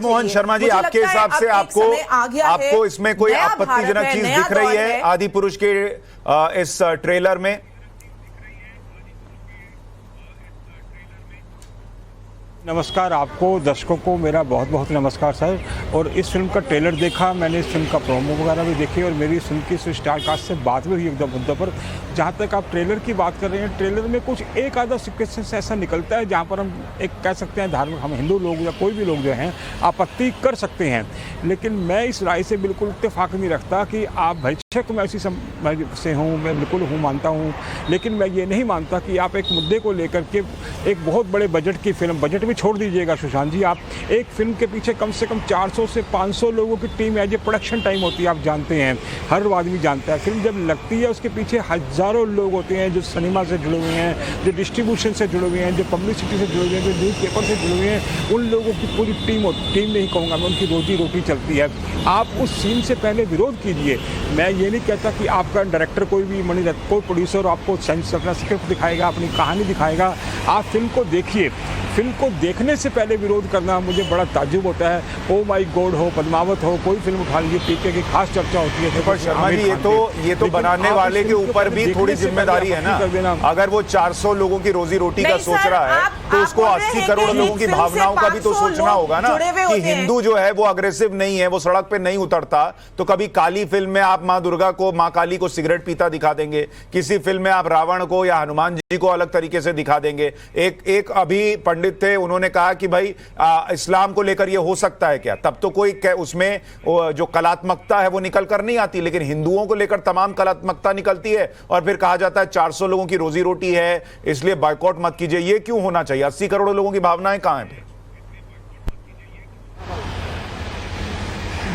मोहन शर्मा जी, आपके हिसाब से आपको इसमें कोई आपत्तिजनक चीज दिख रही है आदि पुरुष के इस ट्रेलर में? नमस्कार आपको, दर्शकों को मेरा बहुत बहुत नमस्कार सर। और इस फिल्म का ट्रेलर देखा मैंने, इस फिल्म का प्रोमो वगैरह भी देखी और मेरी इस फिल्म की स्टार कास्ट से बात भी हुई एक दो मुद्दों पर। जहाँ तक आप ट्रेलर की बात कर रहे हैं, ट्रेलर में कुछ एक आधा सिक्वेंस से ऐसा निकलता है जहाँ पर हम एक कह सकते हैं धार्मिक, हम हिंदू लोग या कोई भी लोग जो हैं आपत्ति कर सकते हैं, लेकिन मैं इस राय से बिल्कुल इत्तेफाक नहीं रखता कि आप बेशक मैं इसी से हूँ, मैं बिल्कुल हूँ, मानता हूँ, लेकिन मैं ये नहीं मानता कि आप एक मुद्दे को लेकर के एक बहुत बड़े बजट की फिल्म, बजट भी छोड़ दीजिएगा सुशांत जी, आप एक फिल्म के पीछे कम से कम 400 से 500 लोगों की team as a production time होती है, आप जानते हैं, हर आदमी जानता है। फिल्म जब लगती है उसके पीछे हजारों लोग होते हैं जो सिनेमा से जुड़े हुए हैं, जो डिस्ट्रीब्यूशन से जुड़े हुए हैं, जो पब्लिसिटी से जुड़े हुए हैं, जो न्यूज़ पेपर से जुड़े हुए हैं, उन लोगों की पूरी टीम नहीं कहूँगा मैं, उनकी रोजी रोटी चलती है। आप उस सीन से पहले विरोध कीजिए। मैं ये नहीं कहता कि आपका डायरेक्टर कोई भी कोई प्रोड्यूसर आपको अपना स्क्रिप्ट दिखाएगा, अपनी कहानी दिखाएगा। आप फिल्म को देखिए, फिल्म को देखने से पहले विरोध करना मुझे बड़ा ताज्जुब होता है। ओ माय गॉड हो, पद्मावत हो, कोई फिल्म उठा लीजिए, पीके की खास चर्चा होती है। पर शर्मा जी, ये तो बनाने वाले के ऊपर भी थोड़ी जिम्मेदारी है ना। अगर वो 400 लोगों की रोजी रोटी का सोच रहा है तो उसको 80 करोड़ लोगों की भावनाओं का भी तो सोचना होगा ना, कि हिंदू जो है वो अग्रेसिव नहीं है, वो सड़क पे नहीं उतरता। तो कभी काली फिल्म में आप माँ दुर्गा को, माँ काली को सिगरेट पीता दिखा देंगे, किसी फिल्म में आप रावण को या हनुमान जी को अलग तरीके से दिखा देंगे। एक अभी पंडित थे, उन्होंने कहा कि भाई इस्लाम को लेकर ये हो सकता है क्या? तब तो कोई उसमें जो कलात्मकता है वो निकल कर नहीं आती, लेकिन हिंदुओं को लेकर तमाम कलात्मकता निकलती है और फिर कहा जाता है 400 लोगों की रोजी रोटी है इसलिए बायकॉट मत कीजिए। ये क्यों होना चाहिए? 80 करोड़ लोगों की भावनाएं कहां हैं?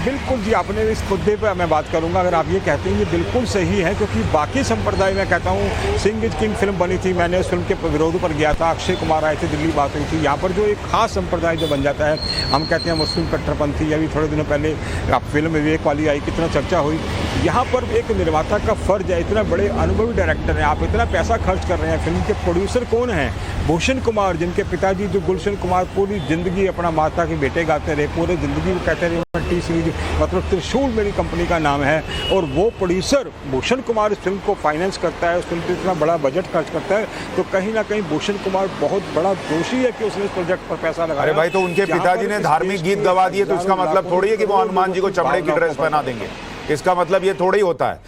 बिल्कुल जी, आपने इस मुद्दे पर मैं बात करूंगा। अगर आप ये कहते हैं ये बिल्कुल सही है, क्योंकि बाकी संप्रदाय में कहता हूँ, सिंह इज किंग फिल्म बनी थी, मैंने उस फिल्म के विरोध पर गया था, अक्षय कुमार आए थे, दिल्ली बात हुई थी। यहाँ पर जो एक खास संप्रदाय जो बन जाता है, हम कहते हैं मुस्लिम कट्टरपंथी। अभी थोड़े दिनों पहले आप फिल्म विवेक वाली आई, कितना चर्चा हुई। यहाँ पर एक निर्माता का फर्ज है, इतना बड़े अनुभवी डायरेक्टर हैं, आप इतना पैसा खर्च कर रहे हैं। फिल्म के प्रोड्यूसर कौन हैं? भूषण कुमार, जिनके पिताजी जो गुलशन कुमार पूरी जिंदगी अपना माता के बेटे गाते रहे, पूरी जिंदगी कहते रहे टी सीरीज, मतलब त्रिशूल मेरी कंपनी का नाम है, और वो प्रोड्यूसर भूषण कुमार इस फिल्म को फाइनेंस करता है, उस फिल्म पर इतना बड़ा बजट खर्च करता है, तो कहीं ना कहीं भूषण कुमार बहुत बड़ा दोषी है कि उसने इस प्रोजेक्ट पर पैसा लगाया। अरे भाई, तो उनके पिताजी ने धार्मिक गीत गवा दिए तो इसका मतलब थोड़ी है कि वो हनुमान जी को चमड़े की ड्रेस पहना देंगे। इसका मतलब ये थोड़ी होता है।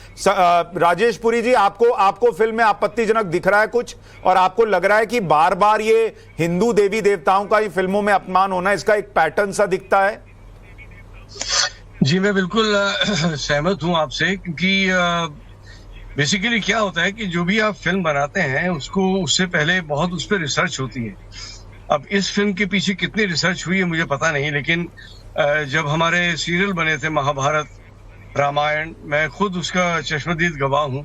राजेश पुरी जी, आपको फिल्म में आपत्तिजनक दिख रहा है कुछ, और आपको लग रहा है कि बार बार ये हिंदू देवी देवताओं का ही फिल्मों में अपमान होना, इसका एक पैटर्न सा दिखता है? जी, मैं बिल्कुल सहमत हूं आपसे, क्योंकि बेसिकली क्या होता है कि जो भी आप फिल्म बनाते हैं उससे पहले बहुत उस पर रिसर्च होती है। अब इस फिल्म के पीछे कितनी रिसर्च हुई है मुझे पता नहीं, लेकिन जब हमारे सीरियल बने थे महाभारत, रामायण, मैं खुद उसका चश्मदीद गवाह हूं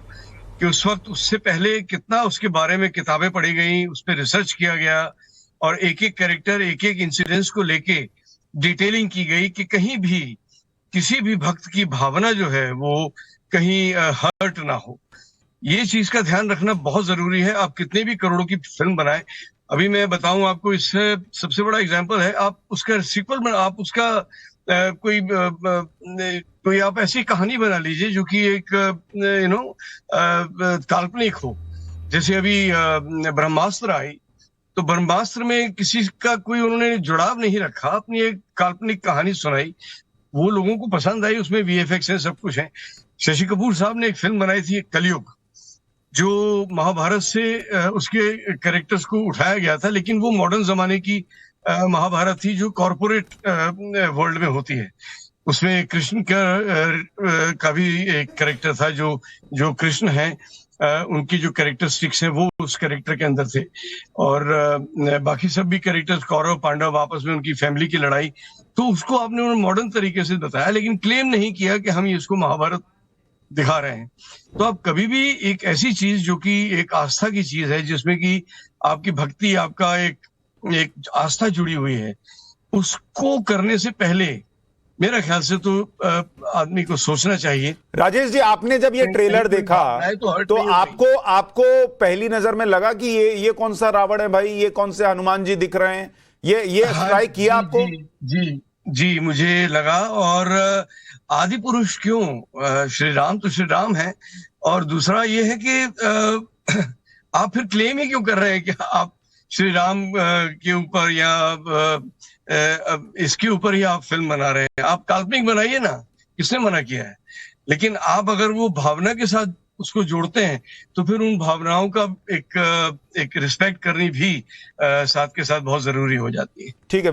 कि उस वक्त उससे पहले कितना उसके बारे में किताबें पढ़ी गई, उस पर रिसर्च किया गया, और एक एक कैरेक्टर, एक एक इंसिडेंस को लेके डिटेलिंग की गई कि कहीं भी किसी भी भक्त की भावना जो है वो कहीं हर्ट ना हो। ये चीज का ध्यान रखना बहुत जरूरी है, आप कितने भी करोड़ों की फिल्म बनाएं। अभी मैं बताऊं आपको, इससे सबसे बड़ा एग्जांपल है, आप उसका सीक्वल आप उसका कोई आप ऐसी कहानी बना लीजिए जो कि एक काल्पनिक हो। जैसे अभी ब्रह्मास्त्र आई, तो ब्रह्मास्त्र में किसी का कोई उन्होंने जुड़ाव नहीं रखा, अपनी एक काल्पनिक कहानी सुनाई, वो लोगों को पसंद आई, उसमें वीएफएक्स है, सब कुछ है। शशि कपूर साहब ने एक फिल्म बनाई थी कलयुग, जो महाभारत से उसके कैरेक्टर्स को उठाया गया था, लेकिन वो मॉडर्न जमाने की महाभारत थी जो कॉरपोरेट वर्ल्ड में होती है। उसमें कृष्ण का भी एक कैरेक्टर था, जो कृष्ण है, उनकी जो कैरेक्टरिस्टिक्स हैं वो उस कैरेक्टर के अंदर थे, और बाकी सब भी कैरेक्टर्स, कौरव पांडव, आपस में उनकी फैमिली की लड़ाई, तो उसको आपने मॉडर्न तरीके से बताया, लेकिन क्लेम नहीं किया कि हम इसको महाभारत दिखा रहे हैं। तो आप कभी भी एक ऐसी चीज जो कि एक आस्था की चीज है, जिसमें कि आपकी भक्ति, आपका एक आस्था जुड़ी हुई है, उसको करने से पहले मेरा ख्याल से तो आदमी को सोचना चाहिए। राजेश जी, आपने जब ये ट्रेलर देखा तो आपको पहली नजर में लगा कि ये कौन सा रावण है भाई, ये कौन से हनुमान जी दिख रहे हैं, ये स्ट्राइक किया आपको? जी जी, मुझे लगा। और आदि पुरुष क्यों? श्री राम तो श्री राम है। और दूसरा ये है कि आप फिर क्लेम ही क्यों कर रहे हैं कि आप श्री राम के ऊपर या इसके ऊपर ही आप फिल्म बना रहे हैं? आप काल्पनिक बनाइए ना, किसने मना किया है? लेकिन आप अगर वो भावना के साथ उसको जोड़ते हैं तो फिर उन भावनाओं का एक रिस्पेक्ट करनी भी साथ के साथ बहुत जरूरी हो जाती है। ठीक है।